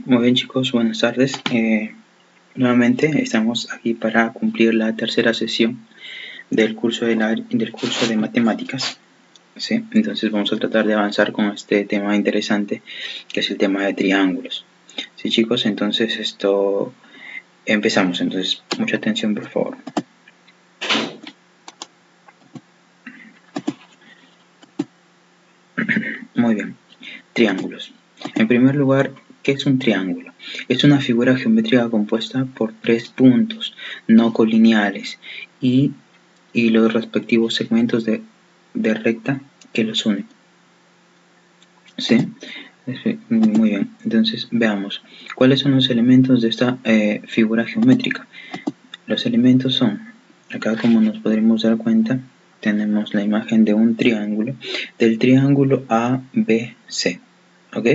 Muy bien, chicos, buenas tardes. Nuevamente estamos aquí para cumplir la tercera sesión del curso de matemáticas. ¿Sí? Entonces vamos a tratar de avanzar con este tema interesante, que es el tema de triángulos. Sí, chicos, entonces empezamos. Entonces, mucha atención, por favor. Muy bien. Triángulos. En primer lugar, ¿qué es un triángulo? Es una figura geométrica compuesta por tres puntos no colineales y los respectivos segmentos de recta que los unen. ¿Sí? Muy bien. Entonces, veamos. ¿Cuáles son los elementos de esta figura geométrica? Los elementos son, acá como nos podremos dar cuenta, tenemos la imagen de un triángulo, del triángulo ABC. ¿Ok?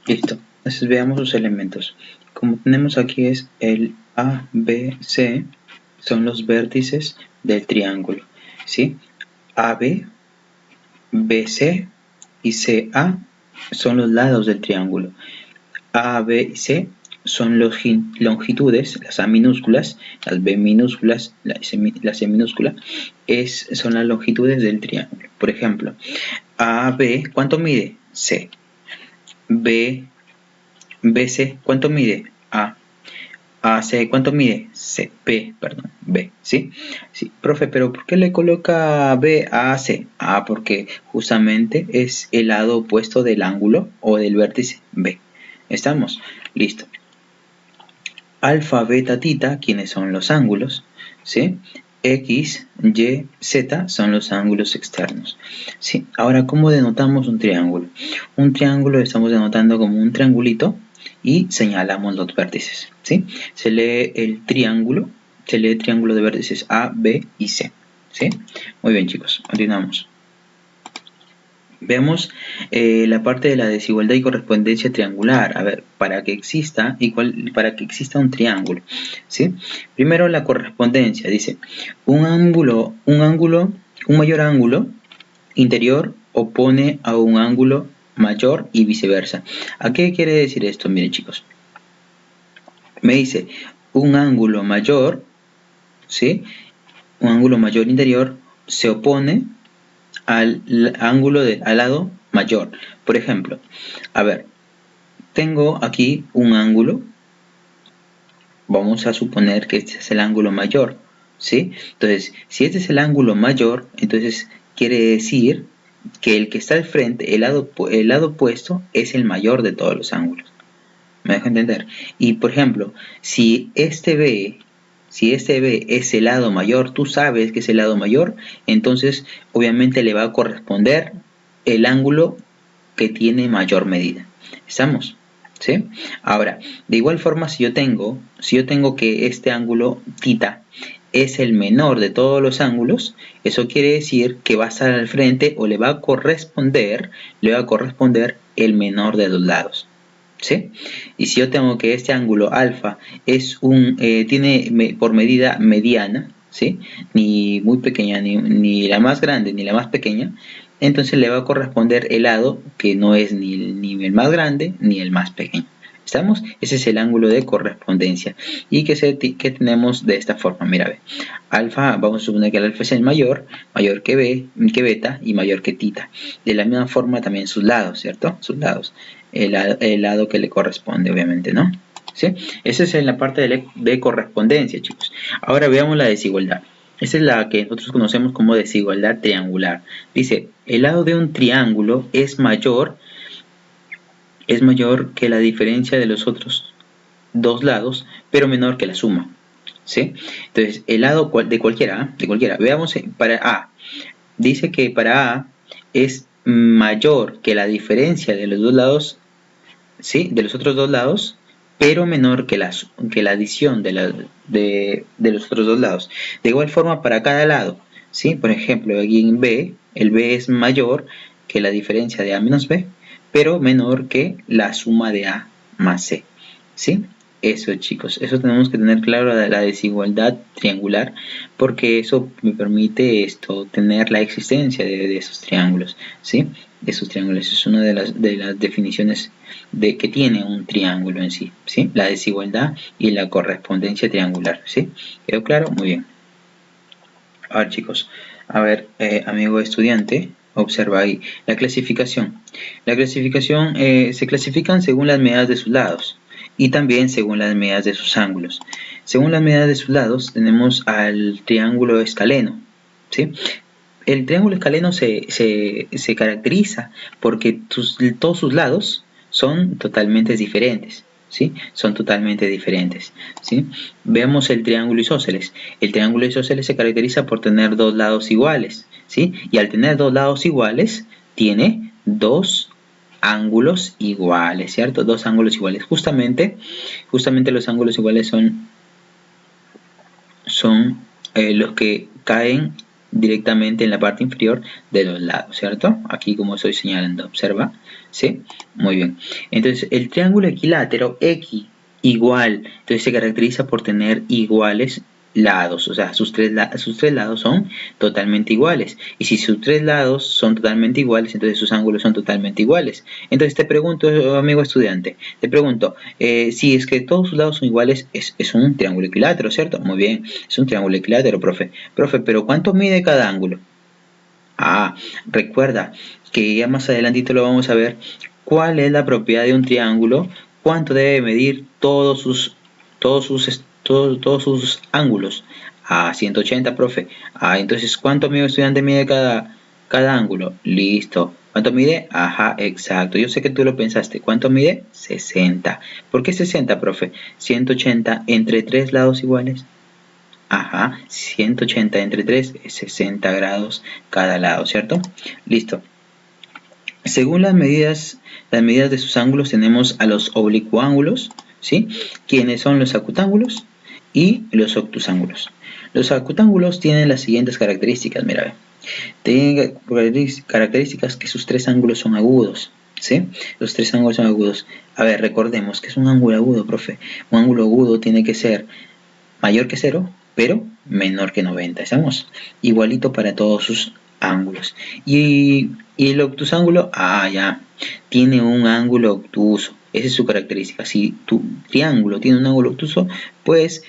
Listo. Entonces veamos sus elementos. Como tenemos aquí es el ABC, son los vértices del triángulo. ¿Sí? AB, BC y CA son los lados del triángulo. A, B y C son longitudes, las A minúsculas, las B minúsculas, la C minúscula, son las longitudes del triángulo. Por ejemplo, AB, ¿cuánto mide? C. BC, ¿cuánto mide? A. AC, ¿cuánto mide? C. B, ¿sí? Sí, profe, pero ¿por qué le coloca B a AC? Porque justamente es el lado opuesto del ángulo o del vértice B. ¿Estamos? Listo. Alfa, beta, tita, ¿quiénes son los ángulos? ¿Sí? X, Y, Z son los ángulos externos. ¿Sí? Ahora, ¿cómo denotamos un triángulo? Un triángulo lo estamos denotando como un triangulito y señalamos los vértices. ¿Sí? Se lee el triángulo de vértices A, B y C. ¿Sí? Muy bien, chicos, continuamos. Veamos la parte de la desigualdad y correspondencia triangular. A ver, para que exista un triángulo, ¿sí? Primero la correspondencia, dice, un mayor ángulo interior opone a un ángulo mayor y viceversa. ¿A qué quiere decir esto? Miren, chicos. Me dice, un ángulo mayor, ¿sí? Un ángulo mayor interior se opone al lado mayor. Por ejemplo, a ver, tengo aquí un ángulo, vamos a suponer que este es el ángulo mayor, ¿sí? Entonces, si este es el ángulo mayor, entonces quiere decir que el que está al frente, el lado opuesto, es el mayor de todos los ángulos. ¿Me dejo entender? Y por ejemplo, si este B es el lado mayor, tú sabes que es el lado mayor, entonces obviamente le va a corresponder el ángulo que tiene mayor medida. ¿Estamos? ¿Sí? Ahora, de igual forma, si yo tengo que este ángulo θ es el menor de todos los ángulos, eso quiere decir que va a estar al frente o le va a corresponder el menor de los lados. ¿Sí? Y si yo tengo que este ángulo alfa tiene por medida mediana, ¿sí? Ni muy pequeña, ni la más grande ni la más pequeña, entonces le va a corresponder el lado que no es ni el más grande ni el más pequeño. ¿Estamos? Ese es el ángulo de correspondencia. Y que tenemos de esta forma. Mira, ve. Alfa, vamos a suponer que el alfa es el mayor que beta y mayor que θ. De la misma forma también sus lados, ¿cierto? Sus lados. El lado que le corresponde, obviamente, ¿no? ¿Sí? Esa es en la parte de correspondencia, chicos. Ahora veamos la desigualdad. Esta es la que nosotros conocemos como desigualdad triangular. Dice, el lado de un triángulo es mayor que la diferencia de los otros dos lados, pero menor que la suma. ¿Sí? Entonces, el lado de cualquiera. Veamos para A. Dice que para A es mayor que la diferencia de los dos lados, ¿sí? De los otros dos lados, pero menor que la adición de los otros dos lados. De igual forma para cada lado, ¿sí? Por ejemplo, aquí en B, el B es mayor que la diferencia de A menos B, pero menor que la suma de A más C, ¿sí? Eso, chicos, eso tenemos que tener claro, la desigualdad triangular, porque eso me permite tener la existencia de esos triángulos, ¿sí? de sus triángulos. Es una de las definiciones de que tiene un triángulo en sí, ¿sí? La desigualdad y la correspondencia triangular, ¿sí? ¿Quedó claro? Muy bien. A ver, chicos, a ver, amigo estudiante, observa ahí la clasificación. La clasificación se clasifican según las medidas de sus lados y también según las medidas de sus ángulos. Según las medidas de sus lados tenemos al triángulo escaleno, ¿sí? El triángulo escaleno se caracteriza porque todos sus lados son totalmente diferentes, ¿sí? Son totalmente diferentes, ¿sí? Veamos el triángulo isósceles. El triángulo isósceles se caracteriza por tener dos lados iguales, ¿sí? Y al tener dos lados iguales, tiene dos ángulos iguales, ¿cierto? Dos ángulos iguales. Justamente los ángulos iguales son los que caen directamente en la parte inferior de los lados, ¿cierto? Aquí como estoy señalando, observa, ¿sí? Muy bien. Entonces, el triángulo equilátero, X igual, entonces se caracteriza por tener iguales lados, o sea, sus tres lados son totalmente iguales. Y si sus tres lados son totalmente iguales, entonces sus ángulos son totalmente iguales. Entonces te pregunto, amigo estudiante, te pregunto, si es que todos sus lados son iguales, es un triángulo equilátero, ¿cierto? Muy bien, es un triángulo equilátero, profe. Profe, pero ¿cuánto mide cada ángulo? Ah, recuerda que ya más adelantito lo vamos a ver. ¿Cuál es la propiedad de un triángulo? ¿Cuánto debe medir todos sus ángulos? Ah, 180, profe. Ah, entonces, ¿cuánto, amigo estudiante, mide cada ángulo? Listo. ¿Cuánto mide? Ajá, exacto. Yo sé que tú lo pensaste. ¿Cuánto mide? 60. ¿Por qué 60, profe? 180 entre tres lados iguales. Ajá, 180 entre 3 es 60 grados cada lado, ¿cierto? Listo. Según las medidas de sus ángulos tenemos a los oblicuángulos, ¿sí? Quienes son los acutángulos y los obtusángulos. Los acutángulos tienen las siguientes características, mira, ve. Tienen características que sus tres ángulos son agudos, ¿sí? Los tres ángulos son agudos. A ver, recordemos que es un ángulo agudo, profe. Un ángulo agudo tiene que ser mayor que 0, pero menor que 90. Estamos igualito para todos sus ángulos. Y el obtusángulo, ya, tiene un ángulo obtuso. Esa es su característica. Si tu triángulo tiene un ángulo obtuso, pues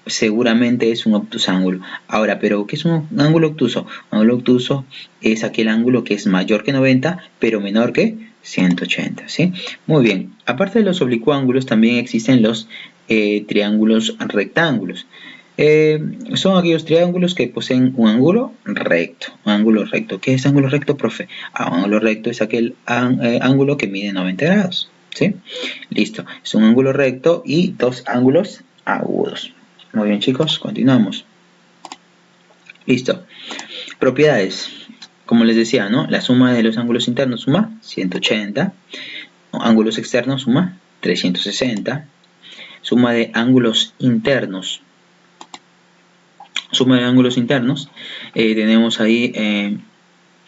seguramente es un obtusángulo. Ahora, ¿pero qué es un ángulo obtuso? Un ángulo obtuso es aquel ángulo que es mayor que 90, pero menor que 180, ¿sí? Muy bien. Aparte de los oblicuángulos, también existen los triángulos rectángulos. Son aquellos triángulos que poseen un ángulo recto. Un ángulo recto. ¿Qué es ángulo recto, profe? Un ángulo recto es aquel ángulo que mide 90 grados, ¿sí? Listo. Es un ángulo recto y dos ángulos agudos. Muy bien, chicos, continuamos. Listo. Propiedades. Como les decía, ¿no? La suma de los ángulos internos suma 180. Ángulos externos suma 360. Suma de ángulos internos. Suma de ángulos internos. Tenemos ahí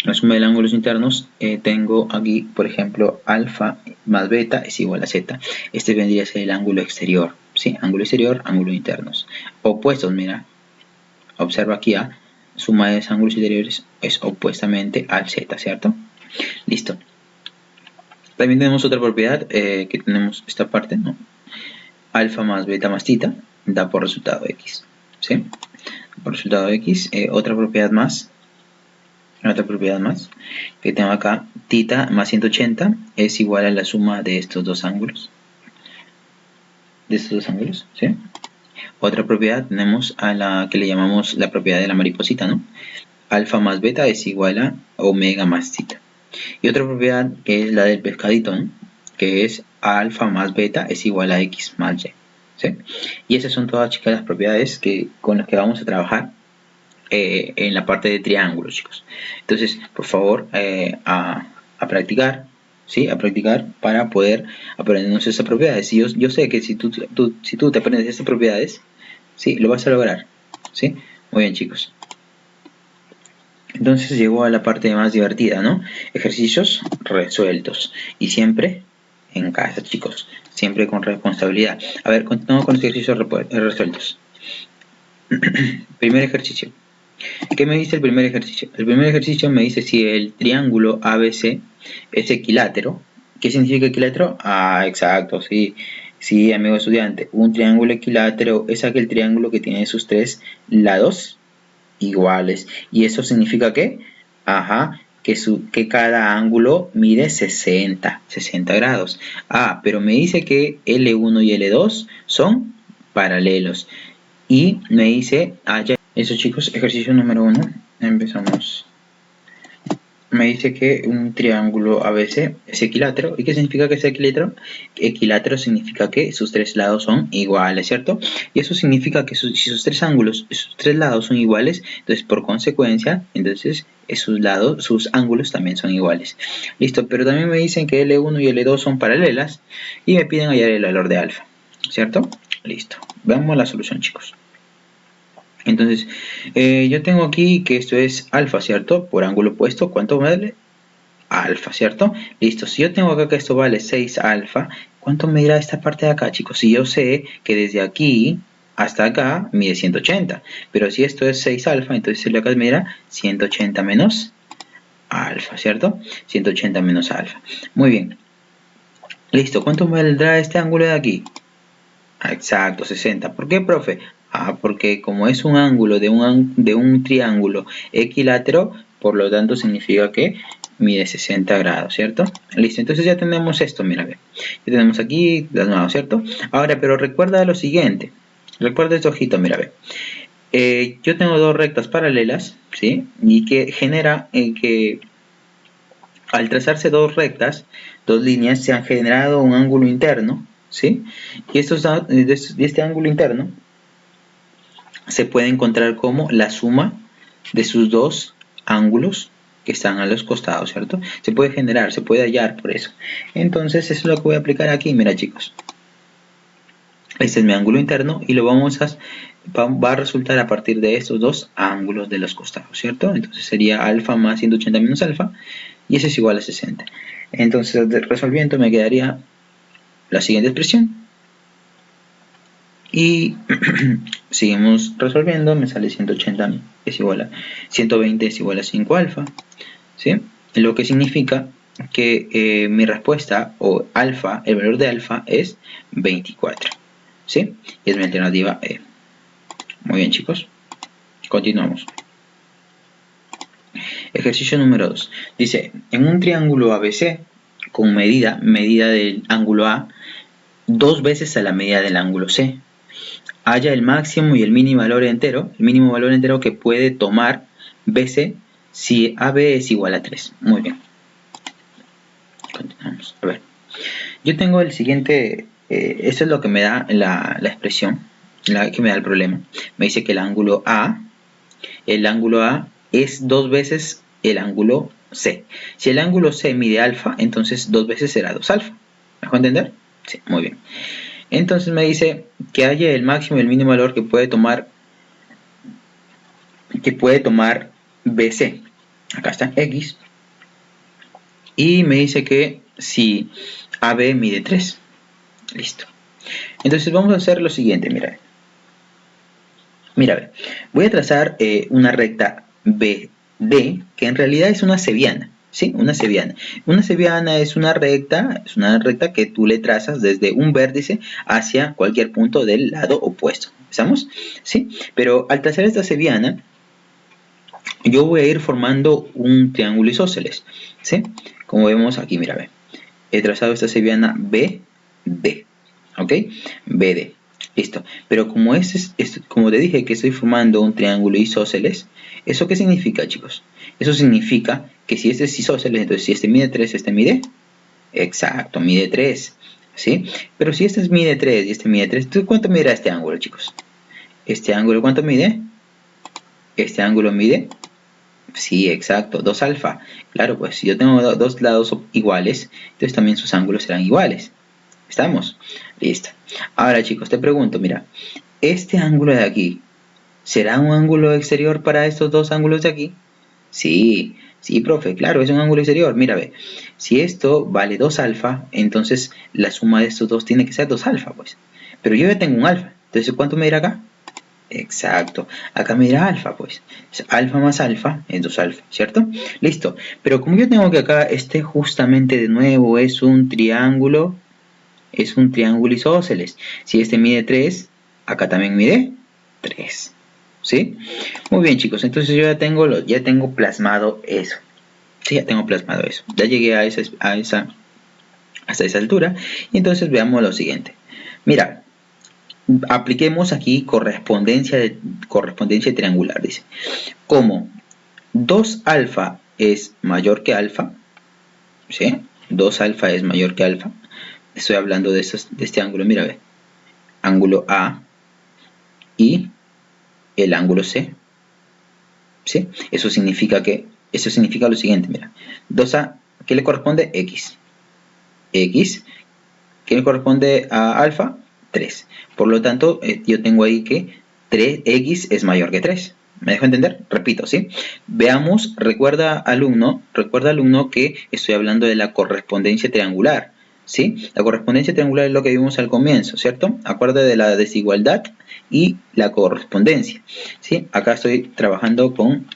la suma de ángulos internos. Tengo aquí, por ejemplo, alfa más beta es igual a z. Este vendría a ser el ángulo exterior. ¿Sí? Ángulo exterior, ángulo internos. Opuestos, mira. Observa aquí A. Suma de los ángulos interiores es opuestamente al z, ¿cierto? Listo. También tenemos otra propiedad que tenemos esta parte, ¿no? Alfa más beta más tita da por resultado x, ¿sí? Por resultado x, otra propiedad más que tengo acá, tita más 180 es igual a la suma de estos dos ángulos, ¿sí? Otra propiedad tenemos a la que le llamamos la propiedad de la mariposita, ¿no? Alfa más beta es igual a omega más tita. Y otra propiedad que es la del pescadito, ¿no? Que es alfa más beta es igual a x más y, ¿sí? Y esas son todas, chicas, las propiedades con las que vamos a trabajar en la parte de triángulos, chicos. Entonces, por favor, a practicar, ¿sí? A practicar para poder aprendernos esas propiedades. Y yo sé que si tú te aprendes estas propiedades, ¿sí? Lo vas a lograr, ¿sí? Muy bien, chicos. Entonces llegó a la parte más divertida, ¿no? Ejercicios resueltos. Y siempre en casa, chicos. Siempre con responsabilidad. A ver, continuamos con los ejercicios resueltos. Primer ejercicio. ¿Qué me dice el primer ejercicio? El primer ejercicio me dice si el triángulo ABC es equilátero. ¿Qué significa equilátero? Ah, exacto, sí. Sí, amigo estudiante. Un triángulo equilátero es aquel triángulo que tiene sus tres lados iguales. ¿Y eso significa qué? Ajá, que cada ángulo mide 60 grados. Ah, pero me dice que L1 y L2 son paralelos. Y me dice, ya. Eso chicos, ejercicio número 1. Empezamos. Me dice que un triángulo ABC es equilátero. ¿Y qué significa que es equilátero? Equilátero significa que sus tres lados son iguales, ¿cierto? Y eso significa que si sus tres ángulos, sus tres lados son iguales, entonces por consecuencia, entonces sus ángulos también son iguales. Listo, pero también me dicen que L1 y L2 son paralelas y me piden hallar el valor de alfa, ¿cierto? Listo. Veamos la solución, chicos. Entonces, yo tengo aquí que esto es alfa, ¿cierto? Por ángulo opuesto, ¿cuánto vale? Alfa, ¿cierto? Listo, si yo tengo acá que esto vale 6 alfa, ¿cuánto me dirá esta parte de acá, chicos? Si yo sé que desde aquí hasta acá mide 180, pero si esto es 6 alfa, entonces el de acá me dirá 180 menos alfa, ¿cierto? 180 menos alfa. Muy bien. Listo, ¿cuánto me valdrá este ángulo de aquí? Exacto, 60. ¿Por qué, profe? Ah, porque como es un ángulo de un triángulo equilátero, por lo tanto significa que mide 60 grados, ¿cierto? Listo, entonces ya tenemos esto, mira, ya tenemos aquí las nuevas, ¿cierto? Ahora, pero recuerda lo siguiente, recuerda este ojito, mira, ve. Yo tengo dos rectas paralelas, ¿sí? Y que genera que al trazarse dos rectas, dos líneas, se han generado un ángulo interno, ¿sí? Y este ángulo interno se puede encontrar como la suma de sus dos ángulos que están a los costados, ¿cierto? Se puede generar, se puede hallar por eso. Entonces, eso es lo que voy a aplicar aquí, mira chicos. Este es mi ángulo interno y va a resultar a partir de estos dos ángulos de los costados, ¿cierto? Entonces sería alfa más 180 menos alfa y eso es igual a 60. Entonces, resolviendo me quedaría la siguiente expresión. Y seguimos resolviendo, me sale 180 es igual a 120 es igual a 5 alfa, ¿sí? Lo que significa que mi respuesta o alfa, el valor de alfa es 24, ¿sí? Y es mi alternativa E. Muy bien chicos, continuamos. Ejercicio número 2. Dice, en un triángulo ABC con medida del ángulo A, dos veces a la medida del ángulo C. Halla el máximo y el mínimo valor entero que puede tomar BC si AB es igual a 3. Muy bien. Continuamos. A ver. Yo tengo el siguiente, esto es lo que me da la expresión, que me da el problema. Me dice que el ángulo A es dos veces el ángulo C. Si el ángulo C mide alfa, entonces dos veces será 2 alfa. ¿Me dejó entender? Sí, muy bien. Entonces me dice que haya el máximo y el mínimo valor que puede tomar BC. Acá está X. Y me dice que si AB mide 3. Listo. Entonces vamos a hacer lo siguiente, mira. Mira, voy a trazar una recta BD, que en realidad es una cebiana. ¿Sí? Una cebiana. Una cebiana es una recta que tú le trazas desde un vértice hacia cualquier punto del lado opuesto. ¿Estamos? ¿Sí? Pero al trazar esta cebiana, yo voy a ir formando un triángulo isósceles. ¿Sí? Como vemos aquí, mira, ve. He trazado esta cebiana BD. ¿Ok? BD. Listo. Pero como como te dije que estoy formando un triángulo isósceles, ¿eso qué significa, chicos? Eso significa que si este es isósceles, entonces si este mide 3, este mide... Exacto, mide 3. ¿Sí? Pero si este mide 3 y este mide 3, entonces ¿cuánto medirá este ángulo, chicos? ¿Este ángulo cuánto mide? Este ángulo mide... Sí, exacto, 2 alfa. Claro, pues si yo tengo dos lados iguales, entonces también sus ángulos serán iguales. ¿Estamos? Listo. Ahora chicos, te pregunto, mira, este ángulo de aquí, ¿será un ángulo exterior para estos dos ángulos de aquí? Sí, sí, profe, claro, es un ángulo exterior. Mira, ve, si esto vale 2 alfa, entonces la suma de estos dos tiene que ser 2 alfa, pues. Pero yo ya tengo un alfa, entonces ¿cuánto me dirá acá? Exacto. Acá me dirá alfa, pues. Alfa más alfa es 2 alfa, ¿cierto? Listo. Pero como yo tengo que acá justamente de nuevo es un triángulo isósceles. Si este mide 3, acá también mide 3. ¿Sí? Muy bien, chicos. Entonces yo ya tengo plasmado eso. Sí, ya tengo plasmado eso. Ya llegué hasta esa altura. Y entonces veamos lo siguiente. Mira, apliquemos aquí correspondencia triangular. Dice, como 2 alfa es mayor que alfa, ¿sí? 2 alfa es mayor que alfa. Estoy hablando de este ángulo, mira, ve. Ángulo A y el ángulo C. ¿Sí? Eso significa lo siguiente, mira. 2A, ¿qué le corresponde? X. X, ¿qué le corresponde a alfa? 3. Por lo tanto, yo tengo ahí que 3x es mayor que 3. ¿Me dejo entender? Repito, ¿sí? Veamos, recuerda alumno que estoy hablando de la correspondencia triangular, ¿sí? La correspondencia triangular es lo que vimos al comienzo, ¿cierto? Acuérdate de la desigualdad y la correspondencia, ¿sí? Acá estoy trabajando con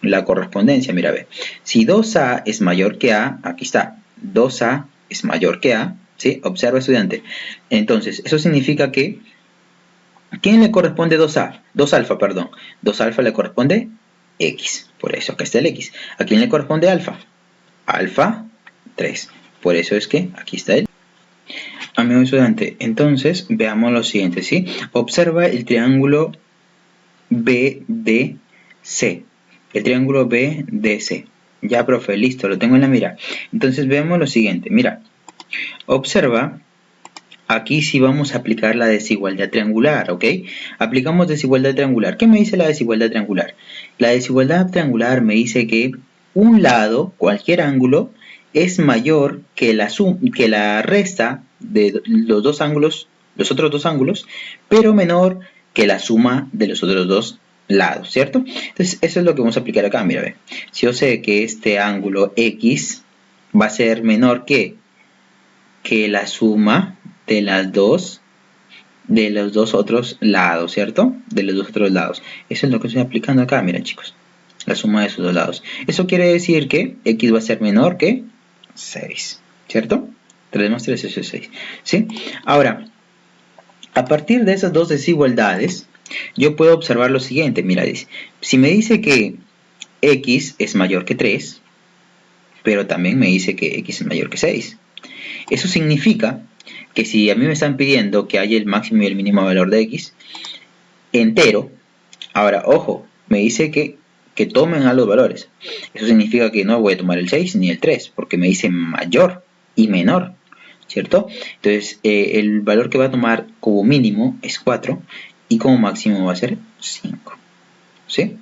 la correspondencia, mira, ve. Si 2A es mayor que A, aquí está, 2A es mayor que A, ¿sí? Observa, estudiante. Entonces, eso significa que ¿quién le corresponde 2A? 2 alfa, perdón. 2 alfa le corresponde X. Por eso acá está el X. ¿A quién le corresponde alfa? Alfa 3. Por eso es que aquí está el. Amigo estudiante, entonces veamos lo siguiente, ¿sí? Observa el triángulo BDC. El triángulo BDC. Ya, profe, listo, lo tengo en la mira. Entonces veamos lo siguiente. Mira, observa. Aquí sí vamos a aplicar la desigualdad triangular, ¿ok? Aplicamos desigualdad triangular. ¿Qué me dice la desigualdad triangular? La desigualdad triangular me dice que un lado, cualquier ángulo, es mayor que la resta de los otros dos ángulos, pero menor que la suma de los otros dos lados, ¿cierto? Entonces, eso es lo que vamos a aplicar acá. Mira, ve. Si yo sé que este ángulo X va a ser menor que la suma de los dos otros lados, ¿cierto? De los dos otros lados. Eso es lo que estoy aplicando acá, miren, chicos. La suma de esos dos lados. Eso quiere decir que X va a ser menor que 6, ¿cierto? 3 más 3 es 6, ¿sí? Ahora, a partir de esas dos desigualdades, yo puedo observar lo siguiente. Mira, dice, si me dice que X es mayor que 3, pero también me dice que X es mayor que 6. Eso significa que si a mí me están pidiendo que haya el máximo y el mínimo valor de X entero, ahora, ojo, me dice que tomen a los valores. Eso significa que no voy a tomar el 6 ni el 3, porque me dice mayor y menor, ¿cierto? Entonces, el valor que va a tomar como mínimo es 4 y como máximo va a ser 5. ¿Sí?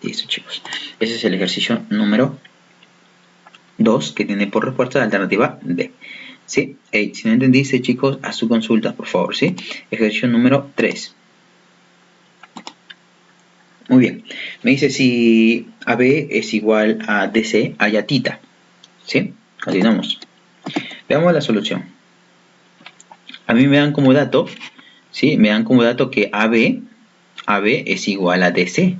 Listo, chicos. Ese es el ejercicio número 2 que tiene por respuesta la alternativa D. ¿Sí? Si no entendiste, chicos, a su consulta, por favor, ¿sí? Ejercicio número 3. Muy bien. Me dice si AB es igual a DC, haya tita. ¿Sí? Continuamos. Veamos la solución. A mí me dan como dato, ¿sí? Me dan como dato que AB es igual a DC.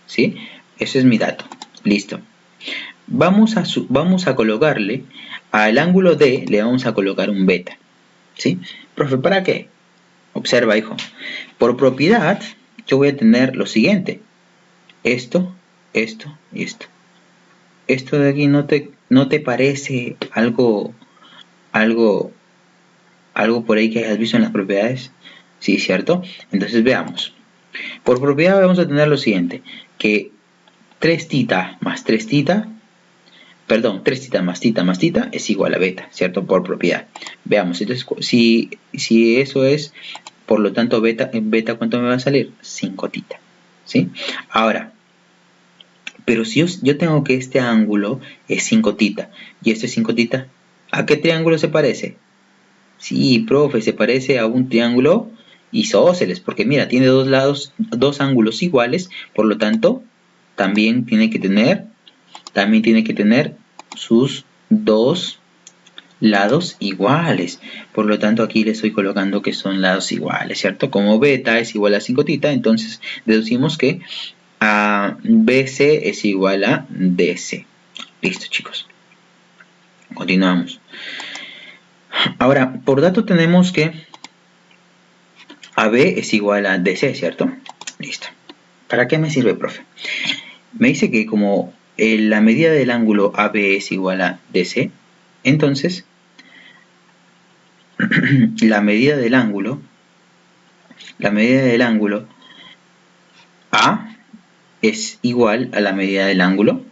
¿Sí? Ese es mi dato. Listo. Vamos a colocarle al ángulo D, le vamos a colocar un beta. ¿Sí? Profe, ¿para qué? Observa, hijo. Por propiedad, yo voy a tener lo siguiente. Esto, esto y esto. Esto de aquí no te parece algo por ahí que hayas visto en las propiedades. Sí, ¿cierto? Entonces veamos. Por propiedad vamos a tener lo siguiente. Que 3 tita más 3 tita. Perdón, 3 tita más tita es igual a beta, ¿cierto? Por propiedad. Veamos, entonces, si eso es, por lo tanto, beta, ¿cuánto me va a salir? 5 tita, ¿sí? Ahora, pero si yo tengo que este ángulo es 5 tita, y este es 5 tita, ¿a qué triángulo se parece? Sí, profe, se parece a un triángulo isósceles, porque mira, tiene dos ángulos iguales, por lo tanto, también tiene que tener sus dos lados iguales. Por lo tanto, aquí le estoy colocando que son lados iguales, ¿cierto? Como beta es igual a 5 tita, entonces deducimos que BC es igual a DC. Listo, chicos. Continuamos. Ahora, por dato tenemos que AB es igual a DC, ¿cierto? Listo. ¿Para qué me sirve, profe? Me dice que como la medida del ángulo AB es igual a DC, entonces la medida del ángulo A es igual a la medida del ángulo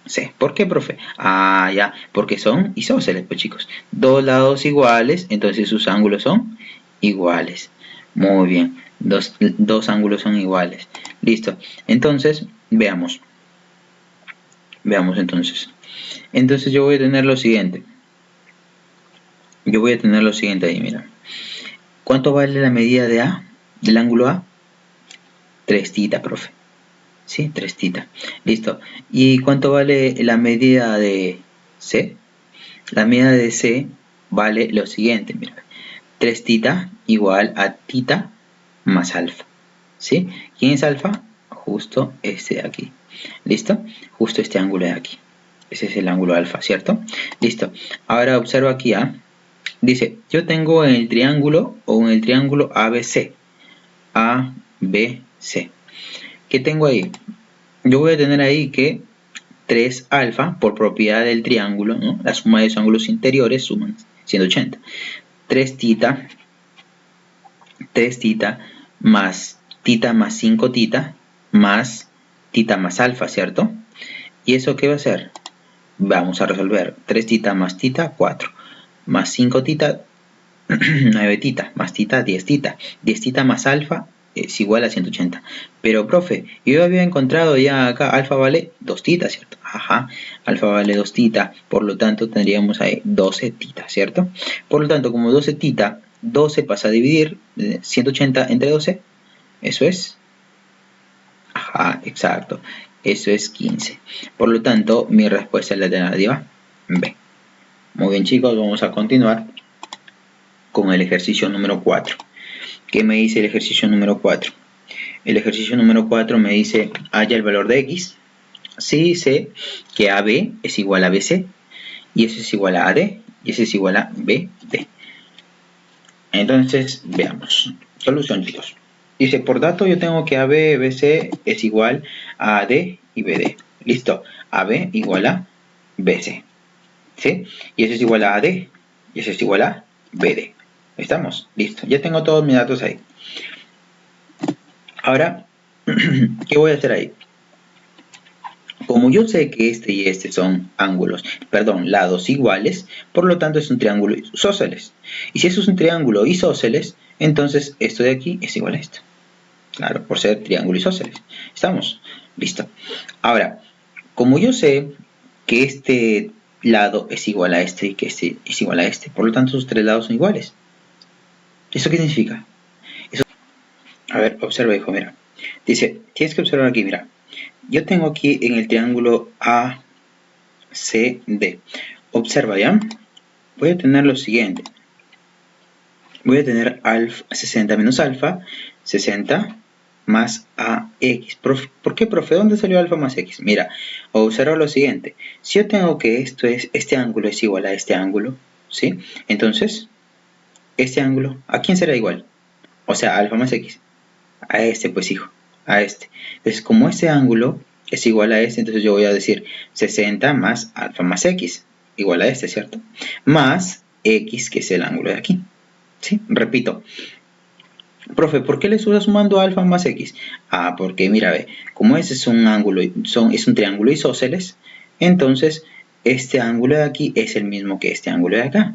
C. ¿Por qué, profe? Ya, porque son isósceles, pues chicos. Dos lados iguales, entonces sus ángulos son iguales. Muy bien, dos ángulos son iguales. Listo. Entonces, veamos. Veamos entonces. Entonces yo voy a tener lo siguiente. Ahí, mira. ¿Cuánto vale la medida de A? Del ángulo A. 3 tita, profe. ¿Sí? 3 tita. Listo. ¿Y cuánto vale la medida de C? La medida de C vale lo siguiente, mira. 3 tita igual a tita más alfa. ¿Sí? ¿Quién es alfa? Justo este de aquí. ¿Listo? Justo este ángulo de aquí. Ese es el ángulo alfa, ¿cierto? Listo. Ahora observa aquí A. Dice, yo tengo en el triángulo ABC. ABC. ¿Qué tengo ahí? Yo voy a tener ahí que 3 alfa, por propiedad del triángulo, ¿no? La suma de sus ángulos interiores suman 180. 3 tita más tita más 5 tita más tita más alfa, ¿cierto? ¿Y eso qué va a ser? Vamos a resolver. 3 tita más tita, 4. Más 5 tita, 9 tita. Más tita, 10 tita. 10 tita más alfa es igual a 180. Pero, profe, yo había encontrado ya acá, alfa vale 2 tita, ¿cierto? Ajá, alfa vale 2 tita. Por lo tanto, tendríamos ahí 12 tita, ¿cierto? Por lo tanto, como 12 tita, 12 pasa a dividir 180 entre 12. Eso es... Ajá, exacto. Eso es 15. Por lo tanto, mi respuesta es la alternativa B. Muy bien, chicos, vamos a continuar con el ejercicio número 4. ¿Qué me dice el ejercicio número 4? El ejercicio número 4 me dice, halla el valor de X. Sí sé que AB es igual a BC, y eso es igual a AD, y eso es igual a BD. Entonces, veamos. Solución, chicos. Dice, por dato yo tengo que AB, BC es igual a AD y BD. Listo. AB igual a BC. ¿Sí? Y eso es igual a AD, y eso es igual a BD. ¿Estamos? Listo. Ya tengo todos mis datos ahí. Ahora, ¿qué voy a hacer ahí? Como yo sé que este y este son lados iguales, por lo tanto es un triángulo isósceles. Y si eso es un triángulo isósceles, entonces esto de aquí es igual a esto. Claro, por ser triángulo isósceles. ¿Estamos? Listo. Ahora, como yo sé que este lado es igual a este y que este es igual a este, por lo tanto sus tres lados son iguales. ¿Eso qué significa? A ver, observa, hijo, mira. Dice, tienes que observar aquí, mira. Yo tengo aquí en el triángulo ACD. Observa, ¿ya? Voy a tener lo siguiente. Voy a tener alfa, 60 menos alfa, 60 más AX. ¿Por qué, profe? ¿Dónde salió alfa más X? Mira, observa lo siguiente. Si yo tengo que este ángulo es igual a este ángulo, ¿sí? Entonces, este ángulo, ¿a quién será igual? O sea, alfa más X. A este, pues, hijo. A este. Entonces, como este ángulo es igual a este, entonces yo voy a decir 60 más alfa más X. Igual a este, ¿cierto? Más X, que es el ángulo de aquí. ¿Sí? Repito. Profe, ¿por qué le estoy sumando alfa más X? Porque mira, ve, como ese es un ángulo, es un triángulo isósceles, entonces este ángulo de aquí es el mismo que este ángulo de acá.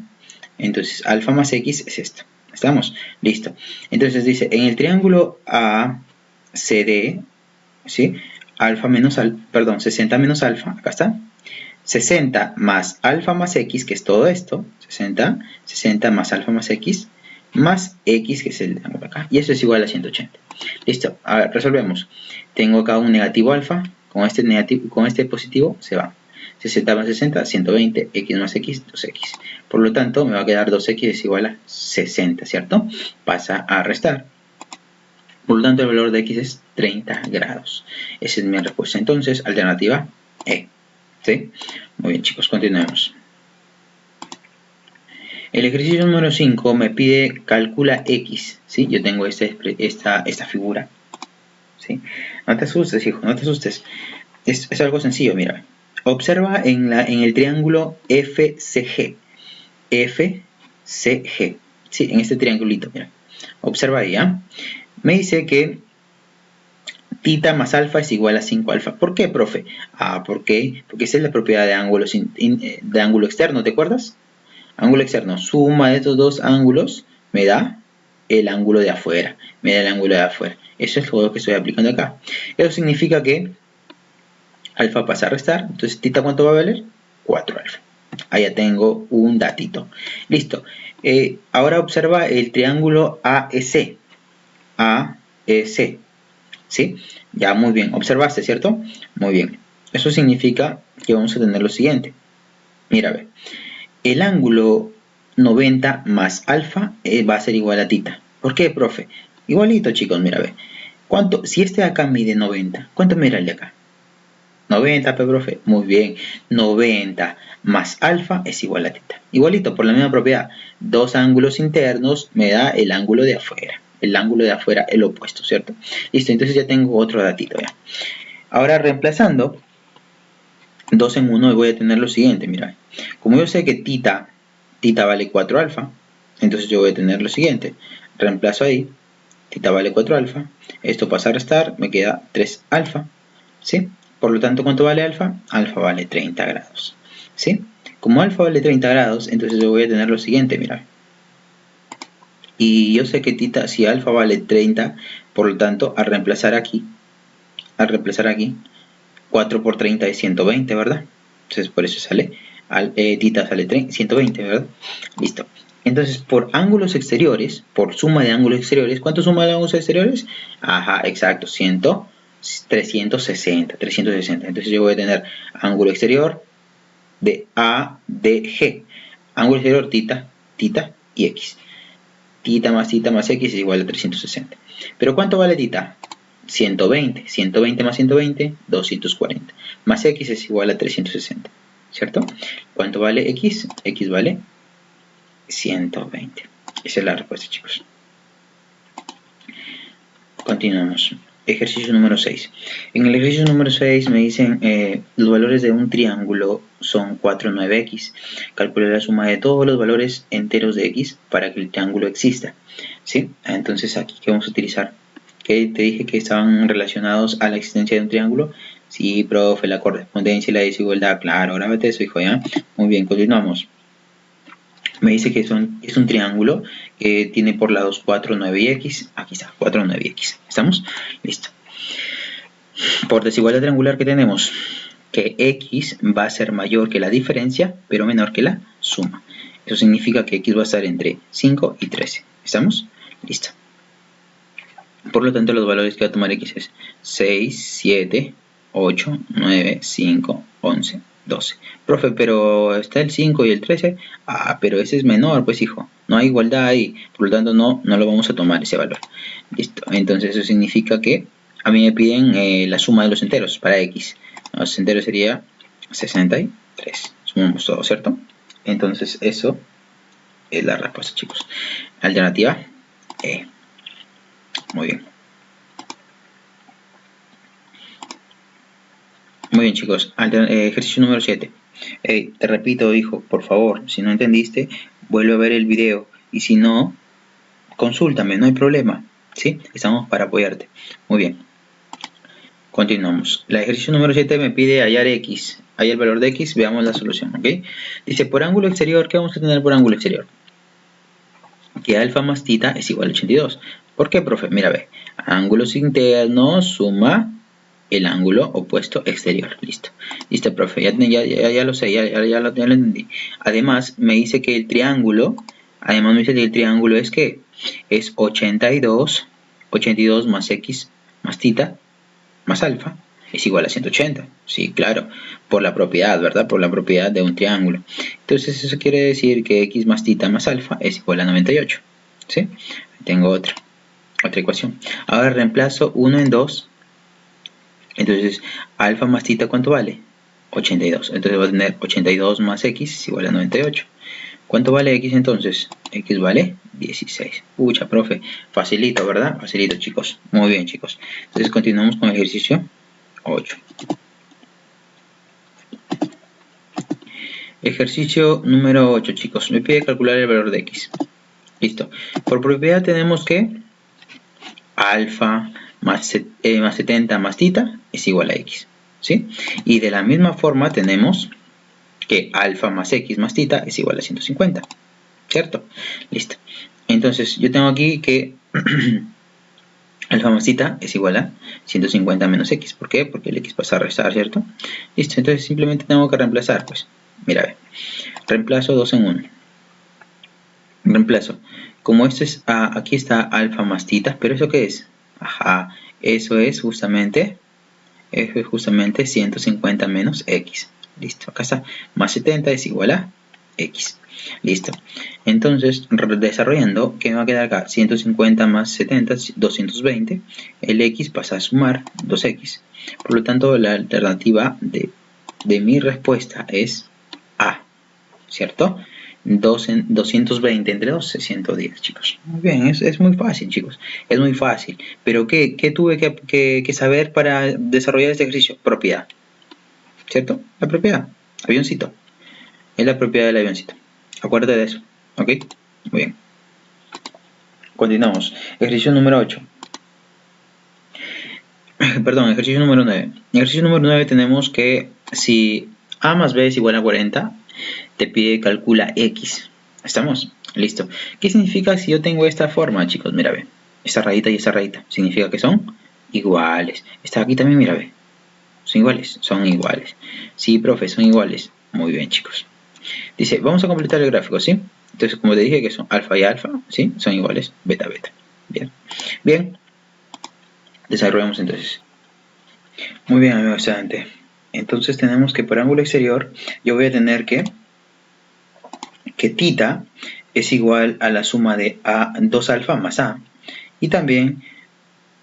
Entonces alfa más X es esto. ¿Estamos? Listo. Entonces dice, en el triángulo ACD, ¿sí? 60 menos alfa, acá está. 60 más alfa más X, que es todo esto. 60 más alfa más X, más X, que es el ángulo acá. Y eso es igual a 180. Listo. A ver, resolvemos. Tengo acá un negativo alfa. Con este positivo se va. 60 más 60, 120, x más x, 2x. Por lo tanto, me va a quedar 2x es igual a 60, ¿cierto? Pasa a restar. Por lo tanto, el valor de x es 30 grados. Esa es mi respuesta. Entonces, alternativa E. ¿Sí? Muy bien, chicos, continuemos. El ejercicio número 5 me pide calcula x. ¿Sí? Yo tengo esta figura. ¿Sí? No te asustes, hijo, no te asustes. Es algo sencillo, mira. Observa en el triángulo FCG. FCG. Sí, en este triangulito, mira. Observa ahí, ¿ah? Me dice que tita más alfa es igual a 5 alfa. ¿Por qué, profe? ¿Por qué? Porque esa es la propiedad de ángulo externo, ¿te acuerdas? Ángulo externo, suma de estos dos ángulos me da el ángulo de afuera. Me da el ángulo de afuera. Eso es lo que estoy aplicando acá. Eso significa que alfa pasa a restar. Entonces, tita, ¿cuánto va a valer? 4 alfa. Ahí ya tengo un datito. Listo. Ahora observa el triángulo AEC. AEC. ¿Sí? Ya, muy bien. ¿Observaste, cierto? Muy bien. Eso significa que vamos a tener lo siguiente. Mira, ve. El ángulo 90 más alfa va a ser igual a tita. ¿Por qué, profe? Igualito, chicos, mira, ve. Si este de acá mide 90, ¿cuánto mide el de acá? 90, profe. Muy bien. 90 más alfa es igual a tita. Igualito, por la misma propiedad. Dos ángulos internos me da el ángulo de afuera. El ángulo de afuera, el opuesto, ¿cierto? Listo, entonces ya tengo otro datito, ¿ya? Ahora, reemplazando 2 en 1, voy a tener lo siguiente, mira. Como yo sé que tita vale 4 alfa, entonces yo voy a tener lo siguiente. Reemplazo ahí, tita vale 4 alfa, esto pasa a restar, me queda 3 alfa, ¿sí? Por lo tanto, ¿cuánto vale alfa? Alfa vale 30 grados, ¿sí? Como alfa vale 30 grados, entonces yo voy a tener lo siguiente, mira. Y yo sé que tita, si alfa vale 30, por lo tanto, al reemplazar aquí, 4 por 30 es 120, ¿verdad? Entonces por eso sale, tita sale 120, ¿verdad? Listo. Entonces por ángulos exteriores, por suma de ángulos exteriores, ¿cuánto suma de ángulos exteriores? Ajá, exacto, 360. Entonces yo voy a tener ángulo exterior de ADG. Ángulo exterior tita y x. Tita más x es igual a 360. ¿Pero cuánto vale tita? 120. 120 más 120, 240. Más x es igual a 360. ¿Cierto? ¿Cuánto vale x? X vale 120. Esa es la respuesta, chicos. Continuamos. Ejercicio número 6. En el ejercicio número 6 me dicen los valores de un triángulo son 4, 9x. Calcula la suma de todos los valores enteros de x para que el triángulo exista. ¿Sí? Entonces aquí, ¿qué vamos a utilizar? ¿Qué te dije que estaban relacionados a la existencia de un triángulo? Sí, profe, la correspondencia y la desigualdad. Claro, grábate eso, hijo, ¿ya? Muy bien, continuamos. Me dice que es un triángulo que tiene por lados 4, 9 y x. Aquí está, 4, 9 y x. ¿Estamos? Listo. Por desigualdad triangular, ¿qué tenemos? Que x va a ser mayor que la diferencia, pero menor que la suma. Eso significa que x va a estar entre 5 y 13. ¿Estamos? Listo. Por lo tanto, los valores que va a tomar x es 6, 7, 8, 9, 5, 11, 12. Profe, pero está el 5 y el 13. Pero ese es menor, pues hijo. No hay igualdad ahí. Por lo tanto, no lo vamos a tomar ese valor. Listo. Entonces, eso significa que a mí me piden la suma de los enteros para x. Los enteros sería 63. Sumamos todo, ¿cierto? Entonces, eso es la respuesta, chicos. Alternativa E. Muy bien. Muy bien, chicos. Ejercicio número 7. Te repito, hijo, por favor, si no entendiste, vuelve a ver el video. Y si no, consúltame, no hay problema. ¿Sí? Estamos para apoyarte. Muy bien. Continuamos. El ejercicio número 7 me pide hallar x. Hay el valor de x, veamos la solución. ¿Ok? Dice, por ángulo exterior, ¿qué vamos a tener por ángulo exterior? Que alfa más tita es igual a 82. ¿Por qué, profe? Mira, ve. Ángulos internos suma el ángulo opuesto exterior. Listo. Listo, profe. Ya lo sé, ya lo entendí. Además, me dice que el triángulo, es que es 82 más x más tita más alfa es igual a 180. Sí, claro, por la propiedad, ¿verdad? Por la propiedad de un triángulo. Entonces eso quiere decir que x más tita más alfa es igual a 98. ¿Sí? Tengo otra ecuación. Ahora reemplazo 1 en 2. Entonces, alfa más tita, ¿cuánto vale? 82. Entonces va a tener 82 más x es igual a 98. ¿Cuánto vale x entonces? X vale 16. Pucha, profe. Facilito, ¿verdad? Facilito, chicos. Muy bien, chicos. Entonces continuamos con el ejercicio 8. Ejercicio número 8, chicos. Me pide calcular el valor de x. Listo. Por propiedad tenemos que alfa más 70 más tita es igual a x. ¿Sí? Y de la misma forma tenemos que alfa más x más tita es igual a 150. ¿Cierto? Listo. Entonces yo tengo aquí que alfa más tita es igual a 150 menos x. ¿Por qué? Porque el x pasa a restar, ¿cierto? Listo. Entonces simplemente tengo que reemplazar. Pues mira, a ver. Reemplazo 2 en 1. Reemplazo. Como esto es A, aquí está alfa más tita. ¿Pero eso qué es? Ajá. Eso es justamente 150 menos x. Listo. Acá está. Más 70 es igual a x. Listo. Entonces, desarrollando, ¿qué me va a quedar acá? 150 más 70, 220. El x pasa a sumar 2x. Por lo tanto, la alternativa de mi respuesta es A. ¿Cierto? 220 entre 2 es 110, chicos. Muy bien, es muy fácil, chicos. Es muy fácil. Pero ¿qué tuve que saber para desarrollar este ejercicio? Propiedad. ¿Cierto? La propiedad. Avioncito. Es la propiedad del avioncito. Acuérdate de eso. ¿Ok? Muy bien. Continuamos. Ejercicio número 8. Perdón, ejercicio número 9. En ejercicio número 9 tenemos que si a más b es igual a 40, te pide calcula x. ¿Estamos? Listo. ¿Qué significa si yo tengo esta forma, chicos? Mira, ve. Esta rayita y esta rayita. Significa que son iguales. Esta aquí también, mira, ve. ¿Son iguales? Son iguales. Sí, profe, son iguales. Muy bien, chicos. Dice, vamos a completar el gráfico, ¿sí? Entonces, como te dije que son alfa y alfa, ¿sí? Son iguales. Beta, beta. Bien. Bien. Desarrollamos entonces. Muy bien, amigo estudiante. Entonces tenemos que por ángulo exterior yo voy a tener que tita es igual a la suma de 2 alfa más a. Y también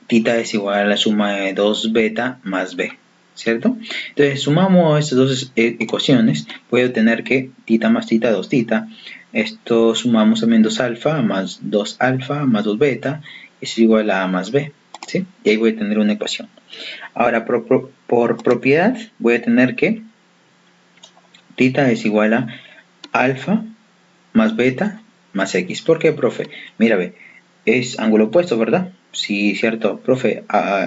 tita es igual a la suma de 2 beta más b. ¿Cierto? Entonces sumamos estas dos ecuaciones. Voy a obtener que tita más tita, 2 tita. Esto sumamos también 2 alfa más 2 alfa más 2 beta es igual a más b. ¿Sí? Y ahí voy a tener una ecuación. Ahora, por propiedad, voy a tener que tita es igual a alfa más beta más x. ¿Por qué, profe? Mira, ve, es ángulo opuesto, ¿verdad? Sí, cierto, profe.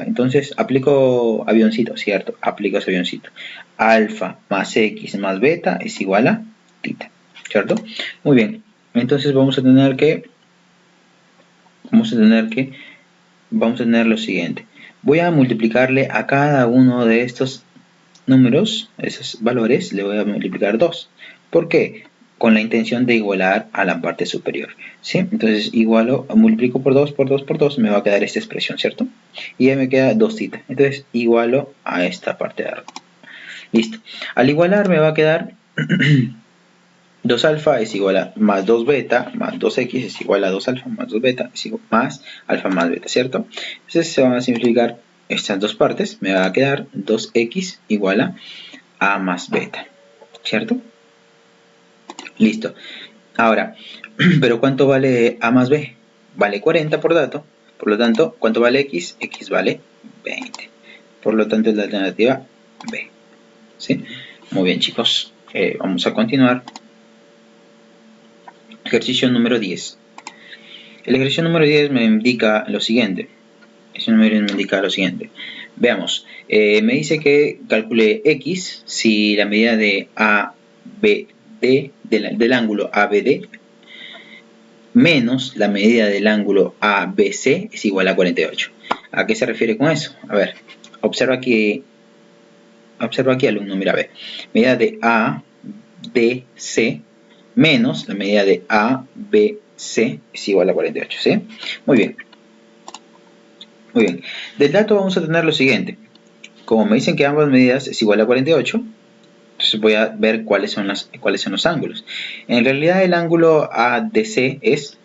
Entonces, aplico avioncito, ¿cierto? Aplico ese avioncito. Alfa más x más beta es igual a tita, ¿cierto? Muy bien. Entonces, vamos a tener lo siguiente. Voy a multiplicarle a cada uno de estos números, esos valores, le voy a multiplicar 2. ¿Por qué? Con la intención de igualar a la parte superior. ¿Sí? Entonces multiplico por 2, por 2, por 2, me va a quedar esta expresión, ¿cierto? Y ya me queda 2 tita. Entonces igualo a esta parte de arriba. Listo. Al igualar me va a quedar 2 alfa es igual a más 2 beta más 2x es igual a 2 alfa más 2 beta es igual más alfa más beta, ¿cierto? Entonces se van a simplificar estas dos partes. Me va a quedar 2x igual a más beta, ¿cierto? Listo. Ahora, ¿pero cuánto vale a más b? Vale 40 por dato. Por lo tanto, ¿cuánto vale x? X vale 20. Por lo tanto, es la alternativa b. ¿Sí? Muy bien, chicos. Vamos a continuar. Ejercicio número 10. El ejercicio número 10 me indica lo siguiente. Veamos. Me dice que calcule x si la medida de ABD del ángulo ABD menos la medida del ángulo ABC es igual a 48. ¿A qué se refiere con eso? A ver, observa aquí, alumno, mira, a ver. Medida de ABC menos la medida de ABC es igual a 48, ¿sí? Muy bien. Muy bien. Del dato vamos a tener lo siguiente. Como me dicen que ambas medidas es igual a 48, entonces voy a ver cuáles son los ángulos. En realidad el ángulo ADC es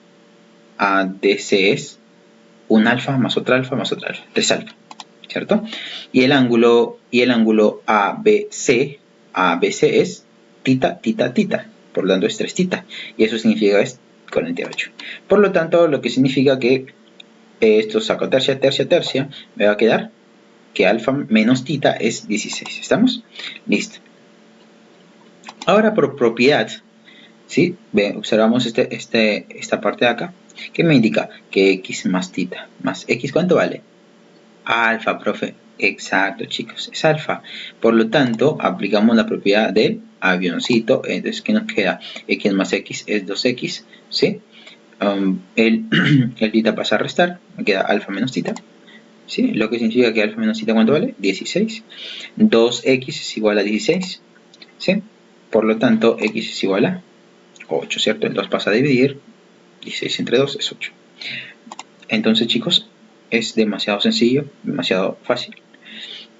un alfa más otra alfa más otra alfa, 3 alfa, ¿cierto? Y el ángulo ABC es tita, tita, tita, por lo tanto es 3 tita, y eso significa es 48. Por lo tanto, lo que significa que esto saco tercia, tercia, tercia, me va a quedar que alfa menos tita es 16. ¿Estamos? Listo. Ahora por propiedad, ¿sí? Observamos esta parte de acá, que me indica que x más tita más x, ¿cuánto vale? Alfa, profe. Exacto, chicos, es alfa. Por lo tanto, aplicamos la propiedad del avioncito. Entonces, ¿qué nos queda? X más x es 2x, ¿sí? El tita pasa a restar, me queda alfa menos tita, ¿sí? Lo que significa que alfa menos tita, ¿cuánto vale? 16. 2x es igual a 16, ¿sí? Por lo tanto, x es igual a 8, ¿cierto? El 2 pasa a dividir, 16 entre 2 es 8. Entonces, chicos, es demasiado sencillo, demasiado fácil.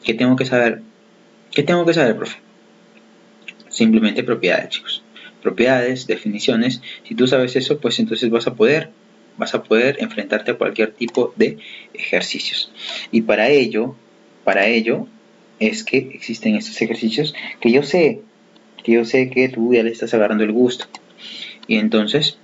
¿Qué tengo que saber? ¿Qué tengo que saber, profe? Simplemente propiedades, chicos. Propiedades, definiciones. Si tú sabes eso, pues entonces vas a poder enfrentarte a cualquier tipo de ejercicios. Y para ello es que existen estos ejercicios que yo sé que tú ya le estás agarrando el gusto. Y entonces